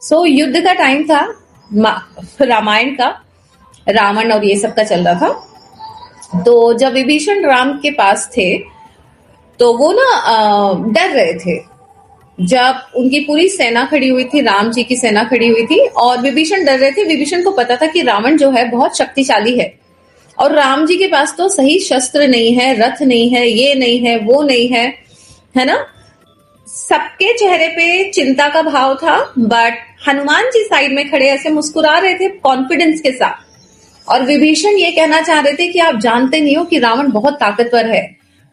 युद्ध का टाइम था रामायण का, रावण और ये सब का चल रहा था। तो जब विभीषण राम के पास थे तो वो ना डर रहे थे। जब उनकी पूरी सेना खड़ी हुई थी, राम जी की सेना खड़ी हुई थी और विभीषण डर रहे थे। विभीषण को पता था कि रावण जो है बहुत शक्तिशाली है और राम जी के पास तो सही शस्त्र नहीं है, रथ नहीं है, ये नहीं है, वो नहीं है ना। सबके चेहरे पे चिंता का भाव था, बट हनुमान जी साइड में खड़े ऐसे मुस्कुरा रहे थे कॉन्फिडेंस के साथ। और विभीषण ये कहना चाह रहे थे कि आप जानते नहीं हो कि रावण बहुत ताकतवर है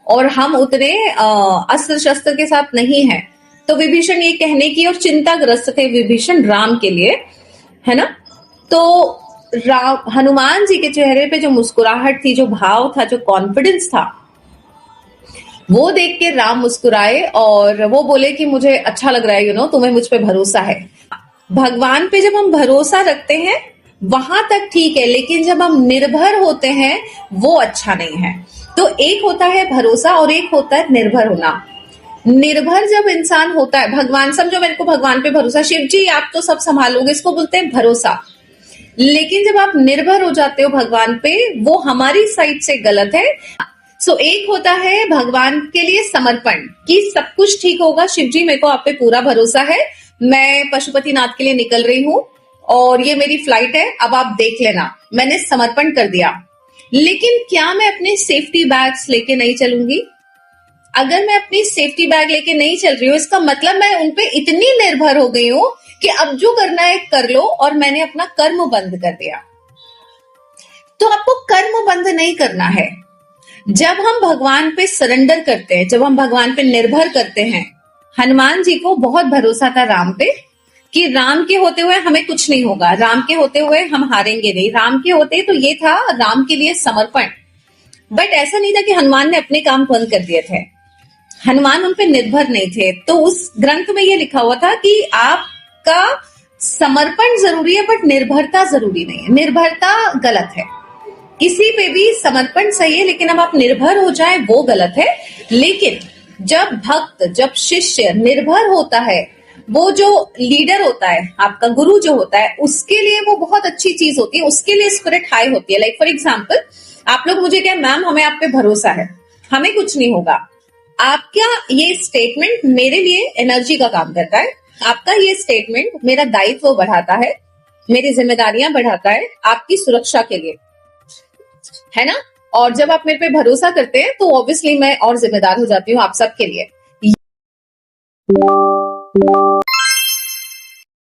और हम उतने अस्त्र शस्त्र के साथ नहीं है। तो विभीषण ये कहने की और चिंताग्रस्त थे विभीषण राम के लिए, है ना। तो हनुमान जी के चेहरे पे जो मुस्कुराहट थी, जो भाव था, जो कॉन्फिडेंस था, वो देख के राम मुस्कुराए और वो बोले कि मुझे अच्छा लग रहा है, तुम्हें मुझ पे भरोसा है। भगवान पे जब हम भरोसा रखते हैं वहां तक ठीक है, लेकिन जब हम निर्भर होते हैं वो अच्छा नहीं है। तो एक होता है भरोसा और एक होता है निर्भर होना। निर्भर जब इंसान होता है, भगवान समझो मेरे को भगवान पे भरोसा, शिव जी आप तो सब संभालोगे, इसको बोलते हैं भरोसा। लेकिन जब आप निर्भर हो जाते हो भगवान पे, वो हमारी साइड से गलत है। एक होता है भगवान के लिए समर्पण कि सब कुछ ठीक होगा, शिव जी मेरे को आप पे पूरा भरोसा है, मैं पशुपतिनाथ के लिए निकल रही हूं और ये मेरी फ्लाइट है, अब आप देख लेना, मैंने समर्पण कर दिया। लेकिन क्या मैं अपने सेफ्टी बैग्स लेके नहीं चलूंगी? अगर मैं अपनी सेफ्टी बैग लेके नहीं चल रही हूँ, इसका मतलब मैं उनपे इतनी निर्भर हो गई हूं कि अब जो करना है कर लो और मैंने अपना कर्म बंद कर दिया। तो आपको कर्म बंद नहीं करना है। जब हम भगवान पे सरेंडर करते हैं, जब हम भगवान पे निर्भर करते हैं, हनुमान जी को बहुत भरोसा था राम पे कि राम के होते हुए हमें कुछ नहीं होगा, राम के होते हुए हम हारेंगे नहीं, राम के होते तो ये था राम के लिए समर्पण। बट ऐसा नहीं था कि हनुमान ने अपने काम बंद कर दिए थे, हनुमान उन पे निर्भर नहीं थे। तो उस ग्रंथ में ये लिखा हुआ था कि आपका समर्पण जरूरी है बट निर्भरता जरूरी नहीं है, निर्भरता गलत है। किसी पे भी समर्पण सही है, लेकिन अब आप निर्भर हो जाए वो गलत है। लेकिन जब भक्त, जब शिष्य निर्भर होता है, वो जो लीडर होता है, आपका गुरु जो होता है, उसके लिए वो बहुत अच्छी चीज होती है, उसके लिए स्पिरिट हाई होती है। लाइक फॉर एग्जाम्पल, आप लोग मुझे कहें मैम हमें आप पे भरोसा है, हमें कुछ नहीं होगा, आपका ये स्टेटमेंट मेरे लिए एनर्जी का काम करता है। आपका ये स्टेटमेंट मेरा दायित्व बढ़ाता है, मेरी जिम्मेदारियां बढ़ाता है आपकी सुरक्षा के लिए, है ना। और जब आप मेरे पे भरोसा करते हैं तो ऑब्वियसली मैं और जिम्मेदार हो जाती हूँ आप सबके लिए।